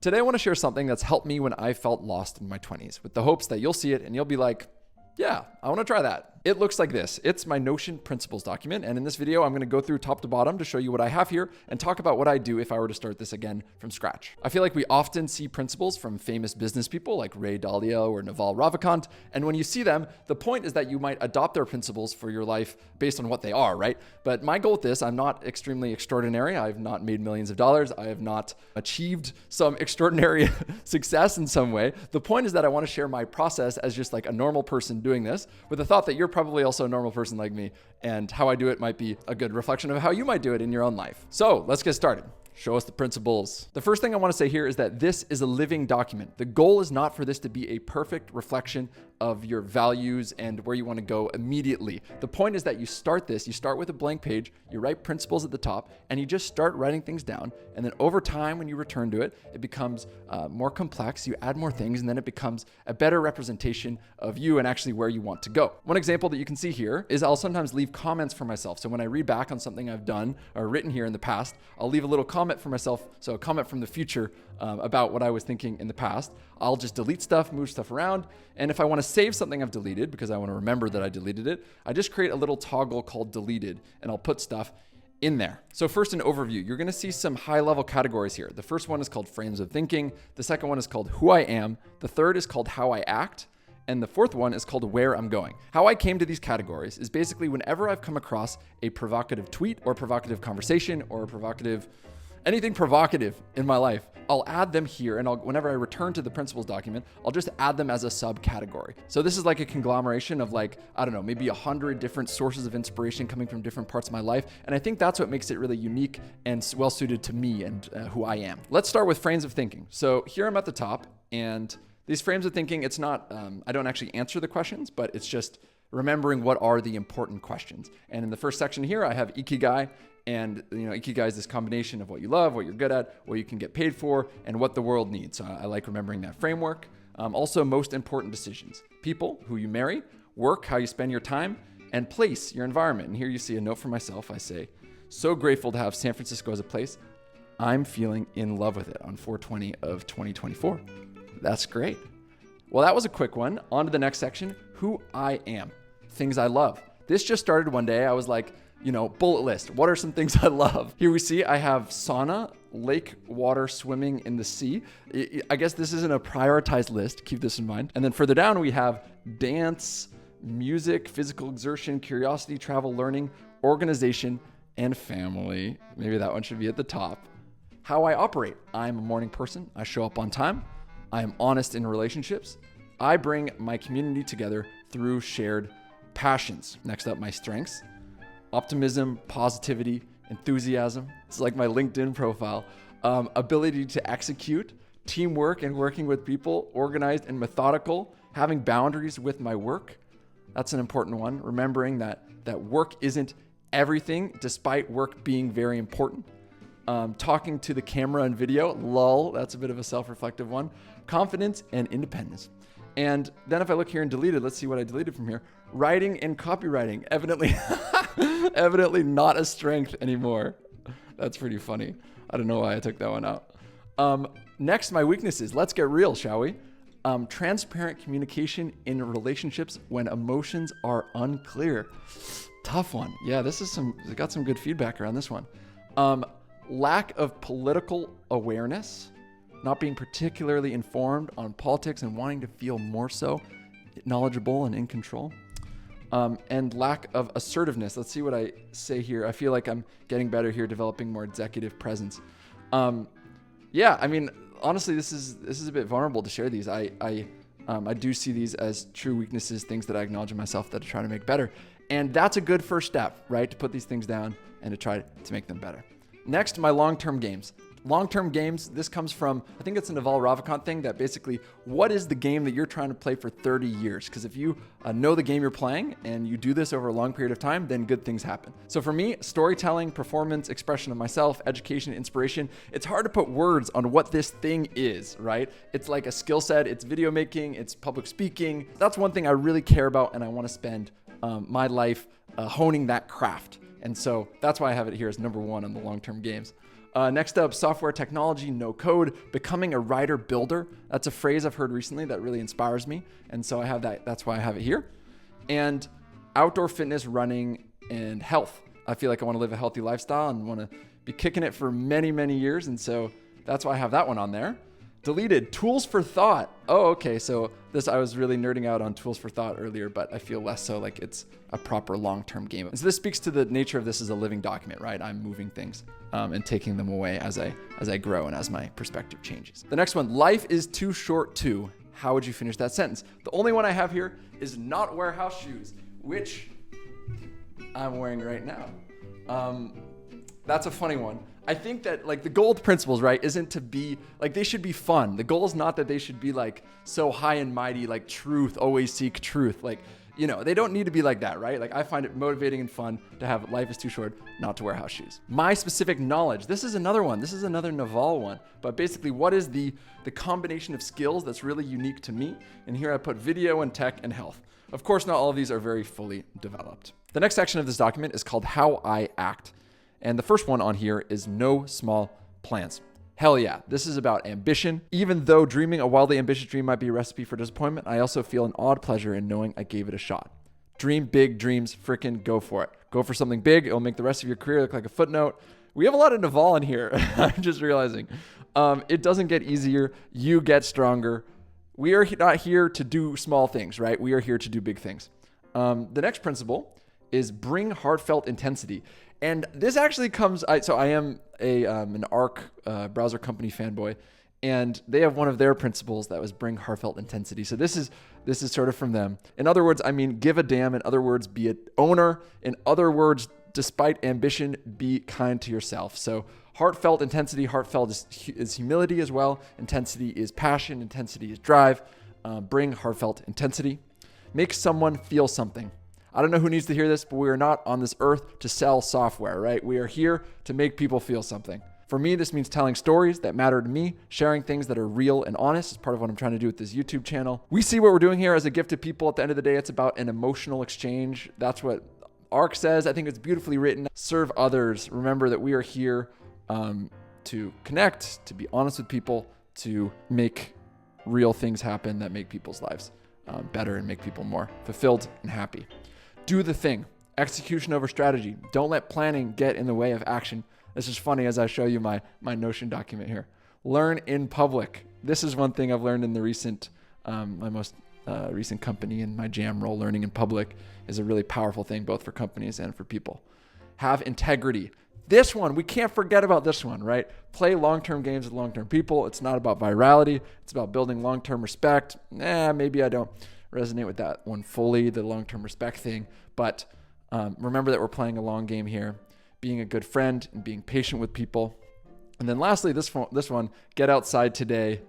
Today I want to share something that's helped me when I felt lost in my 20s, with the hopes that you'll see it and you'll be like, yeah, I want to try that. It looks like this. It's my Notion principles document. And in this video, I'm going to go through top to bottom to show you what I have here and talk about what I do if I were to start this again from scratch. I feel like we often see principles from famous business people like Dalio or Naval, Ravikant. And when you see them, the point is that you might adopt their principles for your life based on what they are, right? But my goal with this, I'm not extremely extraordinary. I've not made millions of dollars. I have not achieved some extraordinary success in some way. The point is that I want to share my process as just like a normal person doing this, with the thought that you're probably also a normal person like me, and how I do it might be a good reflection of how you might do it in your own life. So let's get started. Show us the principles. The first thing I want to say here is that this is a living document. The goal is not for this to be a perfect reflection of your values and where you want to go immediately. The point is that you start with a blank page, you write principles at the top, and you just start writing things down. And then over time, when you return to it, it becomes more complex. You add more things, and then it becomes a better representation of you and actually where you want to go. One example that you can see here is I'll sometimes leave comments for myself. So when I read back on something I've done or written here in the past, I'll leave a little comment for myself. So a comment from the future about what I was thinking in the past. I'll just delete stuff, move stuff around. And if I want to save something I've deleted, because I want to remember that I deleted it, I just create a little toggle called deleted, and I'll put stuff in there. So first, an overview. You're going to see some high-level categories here. The first one is called frames of thinking. The second one is called who I am. The third is called how I act. And the fourth one is called where I'm going. How I came to these categories is basically whenever I've come across a provocative tweet or provocative conversation or anything provocative in my life, I'll add them here, and whenever I return to the principles document, I'll just add them as a subcategory. So this is like a conglomeration of maybe 100 different sources of inspiration coming from different parts of my life. And I think that's what makes it really unique and well suited to me and who I am. Let's start with frames of thinking. So here I'm at the top, and these frames of thinking, it's not, I don't actually answer the questions, but it's just remembering what are the important questions. And in the first section here, I have Ikigai. And Ikigai is this combination of what you love, what you're good at, what you can get paid for, and what the world needs. So I like remembering that framework. Also, most important decisions. People, who you marry, work, how you spend your time, and place, your environment. And here you see a note for myself. I say, so grateful to have San Francisco as a place. I'm feeling in love with it on 4/20 of 2024. That's great. Well, that was a quick one. On to the next section, who I am, things I love. This just started one day. I was like, bullet list. What are some things I love? Here we see I have sauna, lake water, swimming in the sea. I guess this isn't a prioritized list. Keep this in mind. And then further down, we have dance, music, physical exertion, curiosity, travel, learning, organization, and family. Maybe that one should be at the top. How I operate. I'm a morning person. I show up on time. I am honest in relationships. I bring my community together through shared passions. Next up, my strengths. Optimism, positivity, enthusiasm. It's like my LinkedIn profile. Ability to execute, teamwork and working with people, organized and methodical, having boundaries with my work. That's an important one. Remembering that work isn't everything, despite work being very important. Talking to the camera and video, lol, that's a bit of a self-reflective one. Confidence and independence. And then if I look here and deleted, let's see what I deleted from here. Writing and copywriting, evidently not a strength anymore. That's pretty funny. I don't know why I took that one out. Next, my weaknesses. Let's get real, shall we? Transparent communication in relationships when emotions are unclear. Tough one. Yeah, I got some good feedback around this one. Lack of political awareness. Not being particularly informed on politics and wanting to feel more so knowledgeable and in control. And lack of assertiveness. Let's see what I say here. I feel like I'm getting better here, developing more executive presence. Honestly, this is a bit vulnerable to share these. I do see these as true weaknesses, things that I acknowledge in myself that I try to make better. And that's a good first step, right? To put these things down and to try to make them better. Next, my long-term games. Long-term games, this comes from, I think it's a Naval Ravikant thing, that basically, what is the game that you're trying to play for 30 years? Because if you know the game you're playing and you do this over a long period of time, then good things happen. So for me, storytelling, performance, expression of myself, education, inspiration, it's hard to put words on what this thing is, right? It's like a skill set, it's video making, it's public speaking. That's one thing I really care about, and I want to spend my life honing that craft. And so that's why I have it here as number one on the long-term games. Next up, software technology, no code, becoming a writer builder. That's a phrase I've heard recently that really inspires me. And so I have that. That's why I have it here. And outdoor fitness, running, and health. I feel like I want to live a healthy lifestyle and want to be kicking it for many, many years. And so that's why I have that one on there. Deleted, tools for thought. Oh, okay. So I was really nerding out on tools for thought earlier, but I feel less so like it's a proper long-term game. And so this speaks to the nature of this as a living document, right? I'm moving things and taking them away as I grow and as my perspective changes. The next one, life is too short to. How would you finish that sentence? The only one I have here is not wear house shoes, which I'm wearing right now. That's a funny one. I think that like the goal of the principles, right, isn't to be like, they should be fun. The goal is not that they should be like so high and mighty, like truth, always seek truth. Like, you know, they don't need to be like that, right? Like I find it motivating and fun to have life is too short not to wear house shoes. My specific knowledge. This is another one. This is another Naval one. But basically, what is the combination of skills that's really unique to me? And here I put video and tech and health. Of course, not all of these are very fully developed. The next section of this document is called How I Act. And the first one on here is no small plans. Hell yeah, this is about ambition. Even though dreaming a wildly ambitious dream might be a recipe for disappointment, I also feel an odd pleasure in knowing I gave it a shot. Dream big dreams, frickin' go for it. Go for something big, it'll make the rest of your career look like a footnote. We have a lot of Naval in here, I'm just realizing. It doesn't get easier, you get stronger. We are not here to do small things, right? We are here to do big things. The next principle is bring heartfelt intensity. And this actually comes, so I am an Arc browser company fanboy, and they have one of their principles that was bring heartfelt intensity. So this is sort of from them. In other words, I mean, give a damn. In other words, be an owner. In other words, despite ambition, be kind to yourself. So heartfelt intensity, heartfelt is humility as well. Intensity is passion. Intensity is drive. Bring heartfelt intensity. Make someone feel something. I don't know who needs to hear this, but we are not on this earth to sell software, right? We are here to make people feel something. For me, this means telling stories that matter to me, sharing things that are real and honest. It's part of what I'm trying to do with this YouTube channel. We see what we're doing here as a gift to people. At the end of the day, it's about an emotional exchange. That's what ARC says. I think it's beautifully written. Serve others. Remember that we are here to connect, to be honest with people, to make real things happen that make people's lives better and make people more fulfilled and happy. Do the thing. Execution over strategy. Don't let planning get in the way of action. This is funny as I show you my Notion document here. Learn in public. This is one thing I've learned in the my most recent company in my jam role. Learning in public is a really powerful thing, both for companies and for people. Have integrity. This one, we can't forget about this one, right? Play long-term games with long-term people. It's not about virality. It's about building long-term respect. Maybe I don't resonate with that one fully, the long-term respect thing. But remember that we're playing a long game here, being a good friend and being patient with people. And then lastly, this one, get outside today.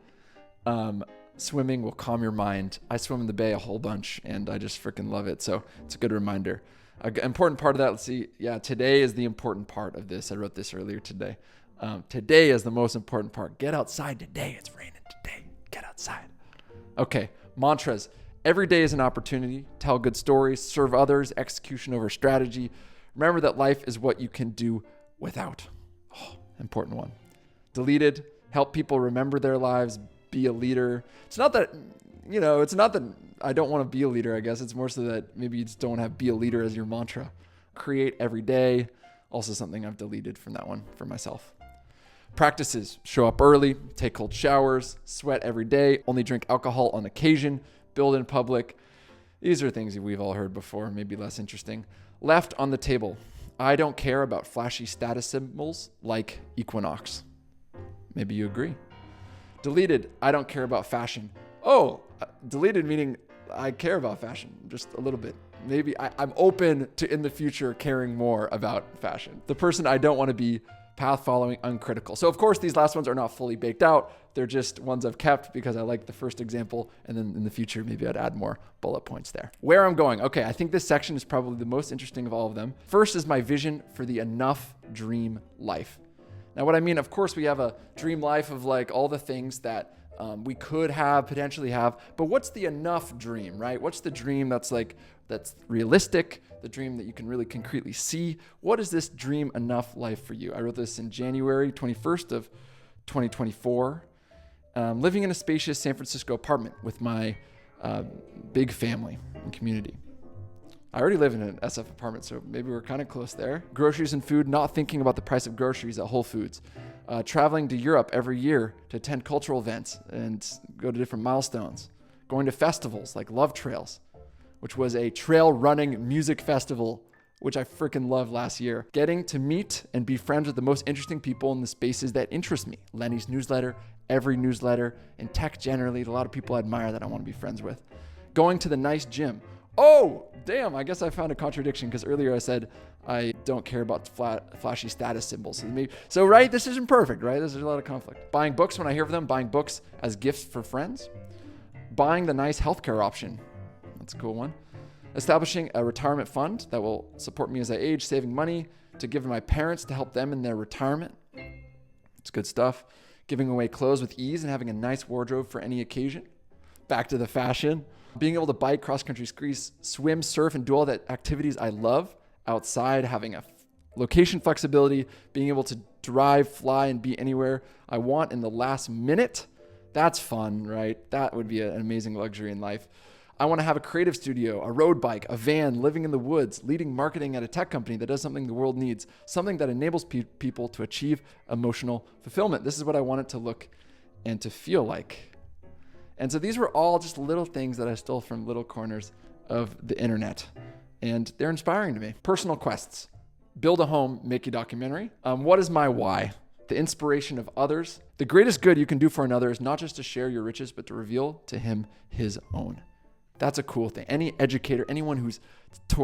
Swimming will calm your mind. I swim in the bay a whole bunch and I just freaking love it. So it's a good reminder. An important part of that, let's see. Yeah, today is the important part of this. I wrote this earlier today. Today is the most important part. Get outside today. It's raining today. Get outside. Okay, mantras. Every day is an opportunity. Tell good stories, serve others, execution over strategy. Remember that life is what you can do without. Oh, important one. Deleted. Help people remember their lives. Be a leader. It's not that I don't want to be a leader, I guess. It's more so that maybe you just don't have be a leader as your mantra. Create every day. Also something I've deleted from that one for myself. Practices. Show up early. Take cold showers. Sweat every day. Only drink alcohol on occasion. Build in public. These are things that we've all heard before, maybe less interesting. Left on the table. I don't care about flashy status symbols like equinox. Maybe you agree. Deleted. I don't care about fashion. Oh, deleted meaning I care about fashion just a little bit. Maybe I'm open to in the future caring more about fashion. The person I don't want to be, path following, uncritical. So of course these last ones are not fully baked out. They're just ones I've kept because I like the first example. And then in the future, maybe I'd add more bullet points there. Where I'm going. Okay, I think this section is probably the most interesting of all of them. First is my vision for the enough dream life. Now, what I mean, of course, we have a dream life of like all the things that we could have, potentially have, but what's the enough dream, right? What's the dream that's realistic, the dream that you can really concretely see? What is this dream enough life for you? I wrote this in January 21st of 2024, living in a spacious San Francisco apartment with my big family and community. I already live in an SF apartment, so maybe we're kind of close there. Groceries and food, not thinking about the price of groceries at Whole Foods. Traveling to Europe every year to attend cultural events and go to different milestones. Going to festivals like Love Trails, which was a trail running music festival, which I freaking loved last year. Getting to meet and be friends with the most interesting people in the spaces that interest me. Lenny's newsletter, every newsletter, and tech generally. A lot of people I admire that I want to be friends with. Going to the nice gym. Oh, damn, I guess I found a contradiction because earlier I said I don't care about flashy status symbols. So, right, this isn't perfect, right? There's a lot of conflict. Buying books when I hear of them, buying books as gifts for friends. Buying the nice healthcare option. That's a cool one. Establishing a retirement fund that will support me as I age, saving money to give to my parents to help them in their retirement. It's good stuff. Giving away clothes with ease and having a nice wardrobe for any occasion. Back to the fashion. Being able to bike, cross-country skis, swim, surf, and do all the activities I love outside, having a location flexibility, being able to drive, fly, and be anywhere I want in the last minute. That's fun, right? That would be an amazing luxury in life. I want to have a creative studio, a road bike, a van, living in the woods, leading marketing at a tech company that does something the world needs, something that enables people to achieve emotional fulfillment. This is what I want it to look and to feel like. And so these were all just little things that I stole from little corners of the internet. And they're inspiring to me. Personal quests. Build a home, make a documentary. What is my why? The inspiration of others. The greatest good you can do for another is not just to share your riches, but to reveal to him his own. That's a cool thing. Any educator, anyone who's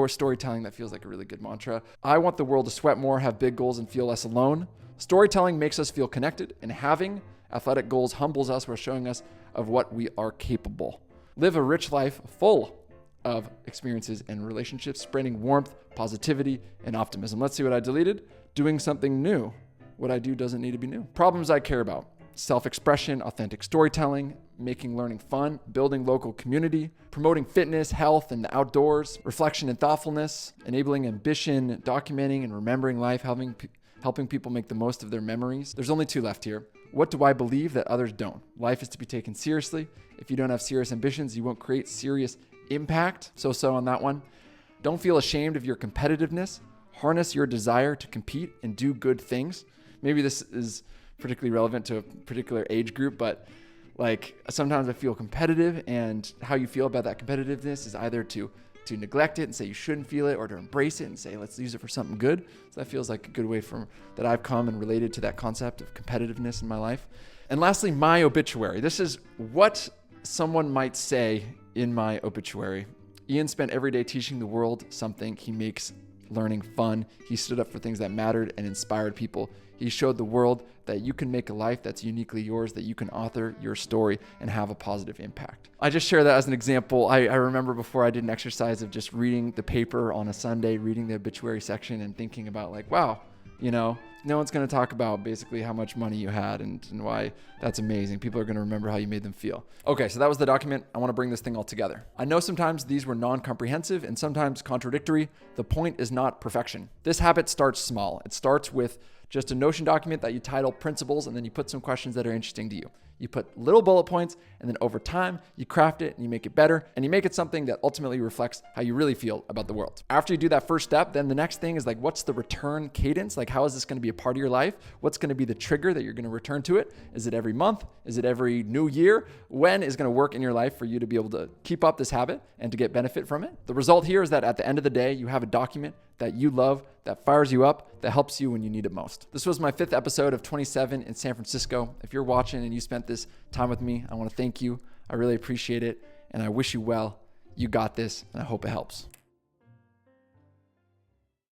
storytelling, that feels like a really good mantra. I want the world to sweat more, have big goals, and feel less alone. Storytelling makes us feel connected, and having athletic goals humbles us while showing us of what we are capable. Live a rich life full of experiences and relationships, spreading warmth, positivity, and optimism. Let's see what I deleted. Doing something new. What I do doesn't need to be new. Problems I care about. Self-expression, authentic storytelling, making learning fun, building local community, promoting fitness, health, and the outdoors, reflection and thoughtfulness, enabling ambition, documenting and remembering life, helping people make the most of their memories. There's only 2 left here. What do I believe that others don't? Life is to be taken seriously. If you don't have serious ambitions, you won't create serious impact. So on that one. Don't feel ashamed of your competitiveness. Harness your desire to compete and do good things. Maybe this is particularly relevant to a particular age group, but like sometimes I feel competitive, and how you feel about that competitiveness is either to neglect it and say you shouldn't feel it, or to embrace it and say let's use it for something good. So that feels like a good way that I've come and related to that concept of competitiveness in my life. And lastly, my obituary. This is what someone might say in my obituary. Ian spent every day teaching the world something. He makes learning fun. He stood up for things that mattered and inspired people. He showed the world that you can make a life that's uniquely yours, that you can author your story and have a positive impact. I just share that as an example. I remember before I did an exercise of just reading the paper on a Sunday, reading the obituary section and thinking about like, wow, no one's going to talk about basically how much money you had and why that's amazing. People are going to remember how you made them feel. Okay, so that was the document. I want to bring this thing all together. I know sometimes these were non-comprehensive and sometimes contradictory. The point is not perfection. This habit starts small. It starts with just a Notion document that you title Principles, and then you put some questions that are interesting to you. You put little bullet points, and then over time, you craft it and you make it better, and you make it something that ultimately reflects how you really feel about the world. After you do that first step, then the next thing is like, what's the return cadence? Like, how is this going to be a part of your life? What's going to be the trigger that you're going to return to it? Is it every month? Is it every new year? When is going to work in your life for you to be able to keep up this habit and to get benefit from it? The result here is that at the end of the day, you have a document that you love, that fires you up, that helps you when you need it most. This was my 5th episode of 27 in San Francisco. If you're watching and you spent this time with me, I want to thank you. I really appreciate it, and I wish you well. You got this, and I hope it helps.